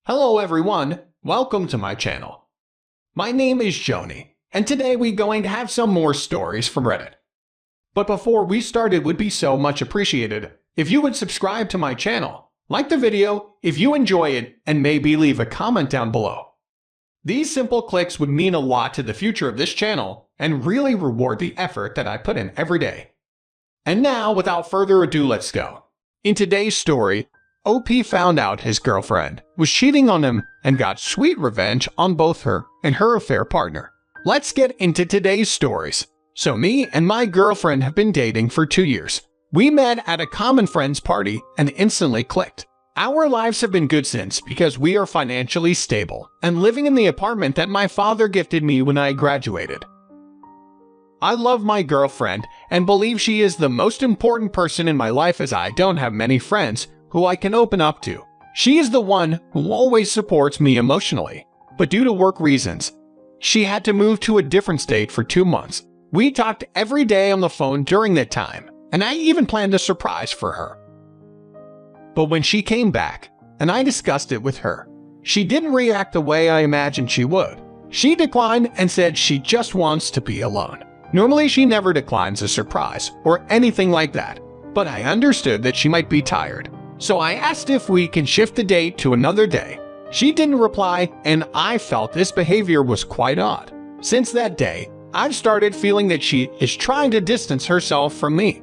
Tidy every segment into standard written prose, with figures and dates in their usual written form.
Hello everyone, welcome to my channel. My name is Xony, and today we're going to have some more stories from Reddit. But before we start, it would be so much appreciated if you would subscribe to my channel, like the video if you enjoy it, and maybe leave a comment down below. These simple clicks would mean a lot to the future of this channel and really reward the effort that I put in every day. And now, without further ado, let's go. In today's story, OP found out his girlfriend was cheating on him and got sweet revenge on both her and her affair partner. Let's get into today's stories. So me and my girlfriend have been dating for 2 years. We met at a common friend's party and instantly clicked. Our lives have been good since because we are financially stable and living in the apartment that my father gifted me when I graduated. I love my girlfriend and believe she is the most important person in my life, as I don't have many friends who I can open up to. She is the one who always supports me emotionally, but due to work reasons, she had to move to a different state for 2 months. We talked every day on the phone during that time, and I even planned a surprise for her. But when she came back, and I discussed it with her, she didn't react the way I imagined she would. She declined and said she just wants to be alone. Normally she never declines a surprise or anything like that, but I understood that she might be tired. So I asked if we can shift the date to another day. She didn't reply, and I felt this behavior was quite odd. Since that day, I've started feeling that she is trying to distance herself from me.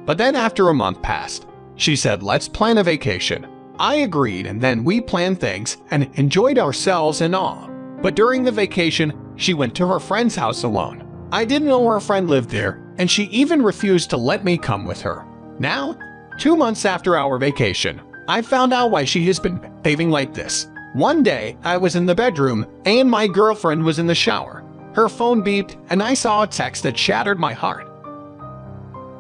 But then after a month passed, she said, "Let's plan a vacation." I agreed, and then we planned things and enjoyed ourselves and all. But during the vacation, she went to her friend's house alone. I didn't know her friend lived there, and she even refused to let me come with her. Now, 2 months after our vacation, I found out why she has been behaving like this. One day, I was in the bedroom and my girlfriend was in the shower. Her phone beeped and I saw a text that shattered my heart.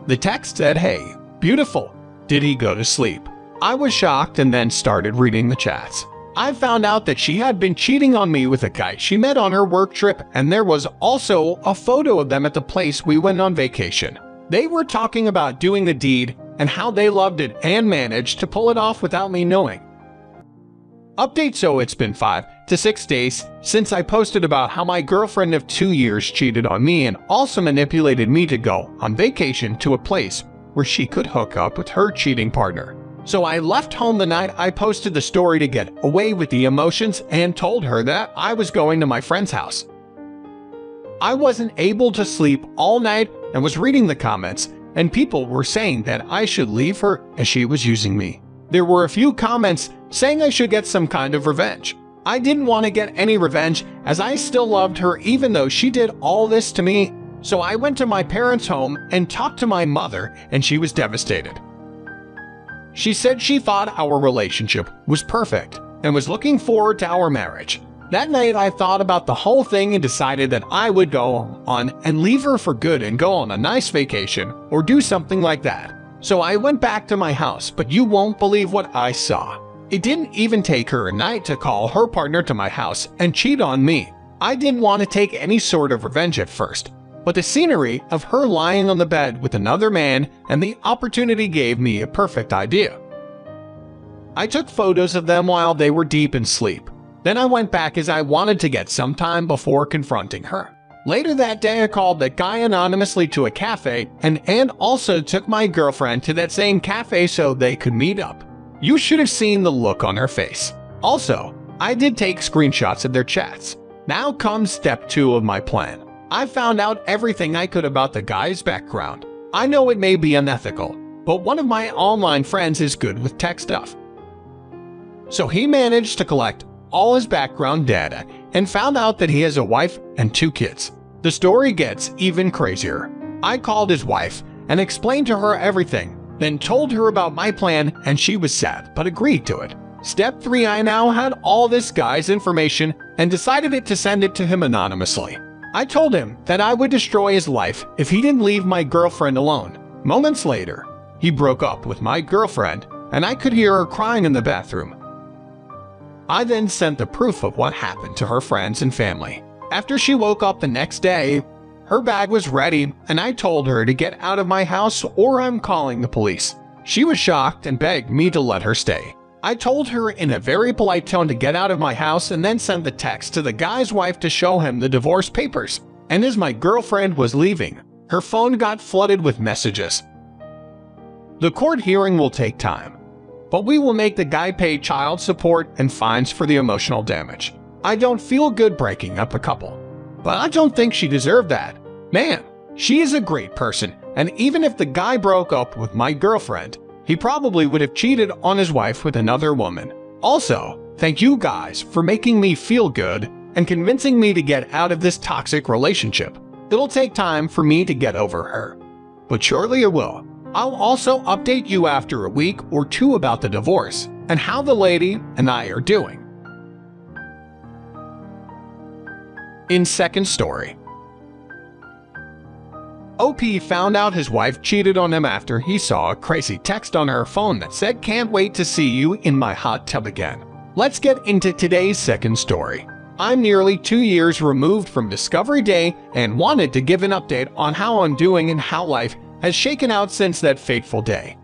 The text said, "Hey, beautiful, did he go to sleep?" I was shocked and then started reading the chats. I found out that she had been cheating on me with a guy she met on her work trip, and there was also a photo of them at the place we went on vacation. They were talking about doing the deed and how they loved it and managed to pull it off without me knowing. Update: so it's been 5 to 6 days since I posted about how my girlfriend of 2 years cheated on me and also manipulated me to go on vacation to a place where she could hook up with her cheating partner. So I left home the night I posted the story to get away with the emotions and told her that I was going to my friend's house. I wasn't able to sleep all night and was reading the comments, and people were saying that I should leave her as she was using me. There were a few comments saying I should get some kind of revenge. I didn't want to get any revenge, as I still loved her even though she did all this to me. So I went to my parents' home and talked to my mother, and she was devastated. She said she thought our relationship was perfect and was looking forward to our marriage. That night I thought about the whole thing and decided that I would go on and leave her for good and go on a nice vacation or do something like that. So I went back to my house, but you won't believe what I saw. It didn't even take her a night to call her partner to my house and cheat on me. I didn't want to take any sort of revenge at first, but the scenery of her lying on the bed with another man and the opportunity gave me a perfect idea. I took photos of them while they were deep in sleep. Then I went back as I wanted to get some time before confronting her. Later that day, I called that guy anonymously to a cafe and also took my girlfriend to that same cafe so they could meet up. You should have seen the look on her face. Also, I did take screenshots of their chats. Now comes step 2 of my plan. I found out everything I could about the guy's background. I know it may be unethical, but one of my online friends is good with tech stuff. So he managed to collect all his background data and found out that he has a wife and 2 kids. The story gets even crazier. I called his wife and explained to her everything, then told her about my plan, and she was sad but agreed to it. Step 3: I now had all this guy's information and decided to send it to him anonymously. I told him that I would destroy his life if he didn't leave my girlfriend alone. Moments later, he broke up with my girlfriend and I could hear her crying in the bathroom. I then sent the proof of what happened to her friends and family. After she woke up the next day, her bag was ready and I told her to get out of my house or I'm calling the police. She was shocked and begged me to let her stay. I told her in a very polite tone to get out of my house and then sent the text to the guy's wife to show him the divorce papers. And as my girlfriend was leaving, her phone got flooded with messages. The court hearing will take time, but we will make the guy pay child support and fines for the emotional damage. I don't feel good breaking up a couple, but I don't think she deserved that. Man, she is a great person, and even if the guy broke up with my girlfriend, he probably would have cheated on his wife with another woman. Also, thank you guys for making me feel good and convincing me to get out of this toxic relationship. It'll take time for me to get over her, but surely it will. I'll also update you after a week or two about the divorce and how the lady and I are doing. In second story, OP found out his wife cheated on him after he saw a crazy text on her phone that said, "Can't wait to see you in my hot tub again." Let's get into today's second story. I'm nearly 2 years removed from Discovery Day and wanted to give an update on how I'm doing and how life has shaken out since that fateful day.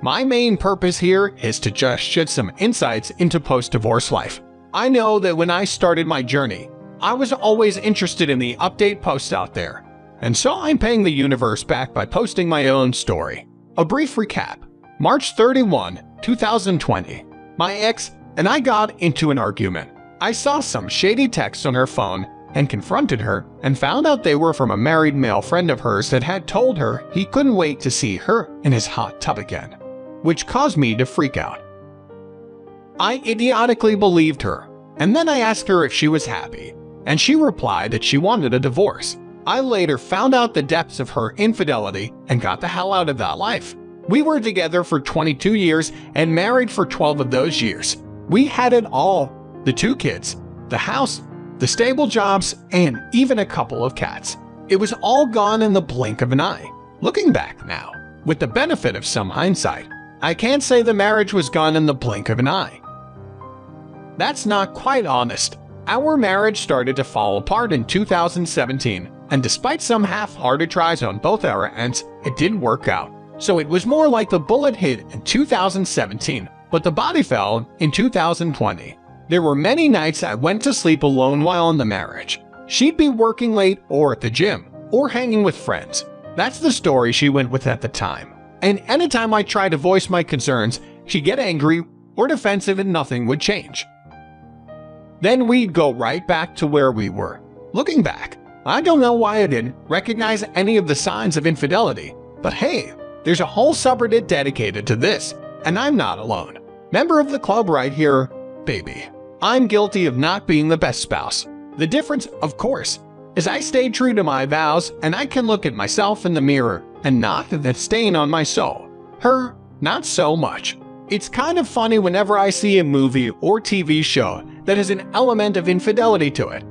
My main purpose here is to just shed some insights into post-divorce life. I know that when I started my journey, I was always interested in the update posts out there. And so I'm paying the universe back by posting my own story. A brief recap. March 31, 2020. My ex and I got into an argument. I saw some shady texts on her phone and confronted her and found out they were from a married male friend of hers that had told her he couldn't wait to see her in his hot tub again, which caused me to freak out. I idiotically believed her, and then I asked her if she was happy, and she replied that she wanted a divorce. I later found out the depths of her infidelity and got the hell out of that life. We were together for 22 years and married for 12 of those years. We had it all: the 2 kids, the house, the stable jobs, and even a couple of cats. It was all gone in the blink of an eye. Looking back now, with the benefit of some hindsight, I can't say the marriage was gone in the blink of an eye. That's not quite honest. Our marriage started to fall apart in 2017, and despite some half-hearted tries on both our ends, it didn't work out. So it was more like the bullet hit in 2017, but the body fell in 2020. There were many nights I went to sleep alone while in the marriage. She'd be working late or at the gym or hanging with friends. That's the story she went with at the time. And anytime I tried to voice my concerns, she'd get angry or defensive and nothing would change. Then we'd go right back to where we were. Looking back, I don't know why I didn't recognize any of the signs of infidelity, but hey, there's a whole subreddit dedicated to this, and I'm not alone. Member of the club right here, baby. I'm guilty of not being the best spouse. The difference, of course, is I stayed true to my vows and I can look at myself in the mirror and not that stain on my soul. Her, not so much. It's kind of funny whenever I see a movie or TV show that has an element of infidelity to it.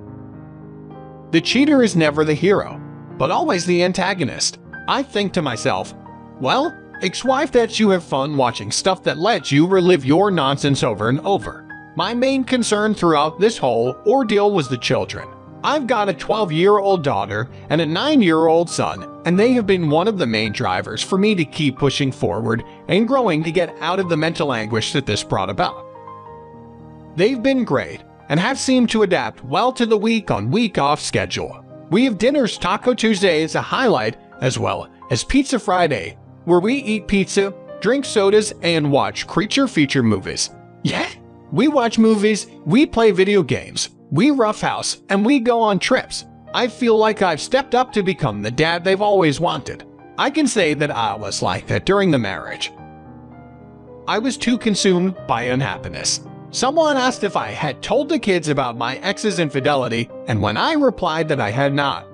The cheater is never the hero, but always the antagonist. I think to myself, well, ex-wife, that you have fun watching stuff that lets you relive your nonsense over and over. My main concern throughout this whole ordeal was the children. I've got a 12-year-old daughter and a 9-year-old son, and they have been one of the main drivers for me to keep pushing forward and growing to get out of the mental anguish that this brought about. They've been great and have seemed to adapt well to the week-on week-off schedule. We have dinners Taco Tuesday as a highlight, as well as Pizza Friday, where we eat pizza, drink sodas, and watch creature feature movies. Yeah, we watch movies, we play video games, we roughhouse, and we go on trips. I feel like I've stepped up to become the dad they've always wanted. I can say that I was like that during the marriage. I was too consumed by unhappiness. Someone asked if I had told the kids about my ex's infidelity, and when I replied that I had not,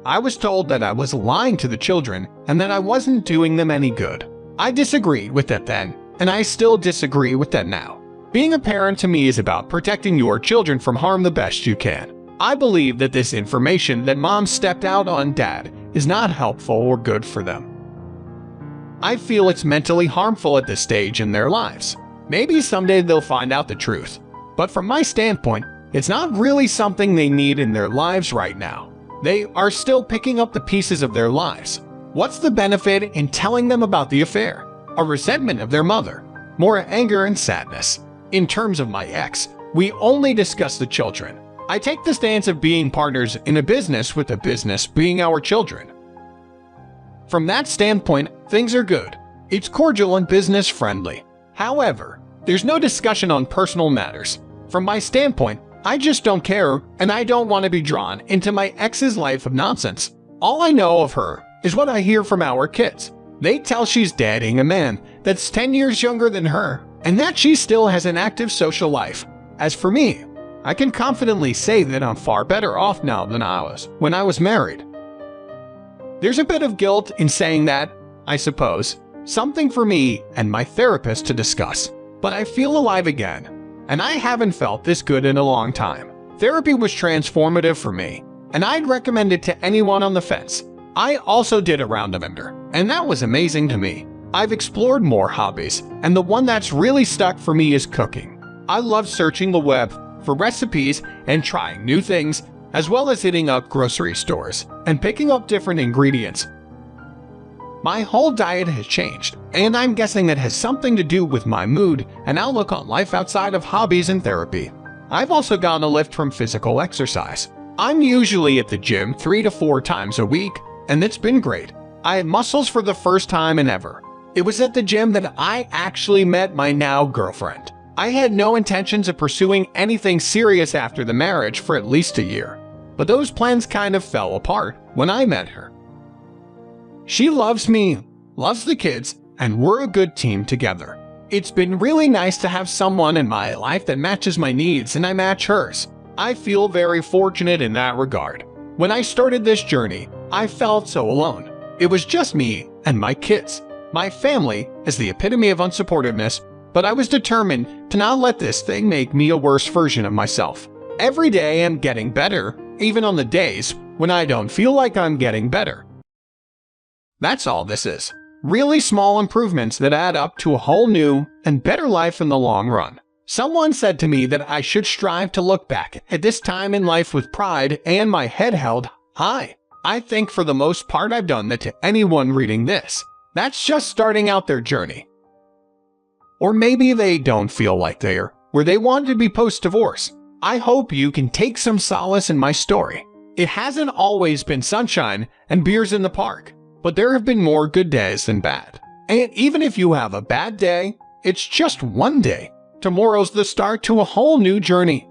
I was told that I was lying to the children and that I wasn't doing them any good. I disagreed with that then, and I still disagree with that now. Being a parent to me is about protecting your children from harm the best you can. I believe that this information that mom stepped out on dad is not helpful or good for them. I feel it's mentally harmful at this stage in their lives. Maybe someday they'll find out the truth, but from my standpoint, it's not really something they need in their lives right now. They are still picking up the pieces of their lives. What's the benefit in telling them about the affair? A resentment of their mother. more anger and sadness. In terms of my ex, we only discuss the children. I take the stance of being partners in a business with the business being our children. From that standpoint, things are good. It's cordial and business friendly. However, there's no discussion on personal matters. From my standpoint, I just don't care, and I don't want to be drawn into my ex's life of nonsense. All I know of her is what I hear from our kids. They tell she's dating a man that's 10 years younger than her, and that she still has an active social life. As for me, I can confidently say that I'm far better off now than I was when I was married. There's a bit of guilt in saying that, I suppose, something for me and my therapist to discuss, but I feel alive again. And I haven't felt this good in a long time. Therapy was transformative for me, and I'd recommend it to anyone on the fence. I also did a round of Tinder, and that was amazing to me. I've explored more hobbies, and the one that's really stuck for me is cooking. I love searching the web for recipes and trying new things, as well as hitting up grocery stores and picking up different ingredients. My whole diet has changed, and I'm guessing that has something to do with my mood and outlook on life outside of hobbies and therapy. I've also gotten a lift from physical exercise. I'm usually at the gym 3 to 4 times a week, and it's been great. I had muscles for the first time in ever. It was at the gym that I actually met my now girlfriend. I had no intentions of pursuing anything serious after the marriage for at least a year, but those plans kind of fell apart when I met her. She loves me, loves the kids, and we're a good team together. It's been really nice to have someone in my life that matches my needs and I match hers. I feel very fortunate in that regard. When I started this journey, I felt so alone. It was just me and my kids. My family is the epitome of unsupportiveness, but I was determined to not let this thing make me a worse version of myself. Every day I'm getting better, even on the days when I don't feel like I'm getting better. That's all this is. Really small improvements that add up to a whole new and better life in the long run. Someone said to me that I should strive to look back at this time in life with pride and my head held high. I think for the most part I've done that to anyone reading this. That's just starting out their journey. Or maybe they don't feel like they're where they want to be post-divorce. I hope you can take some solace in my story. It hasn't always been sunshine and beers in the park. But there have been more good days than bad. And even if you have a bad day, it's just one day. Tomorrow's the start to a whole new journey.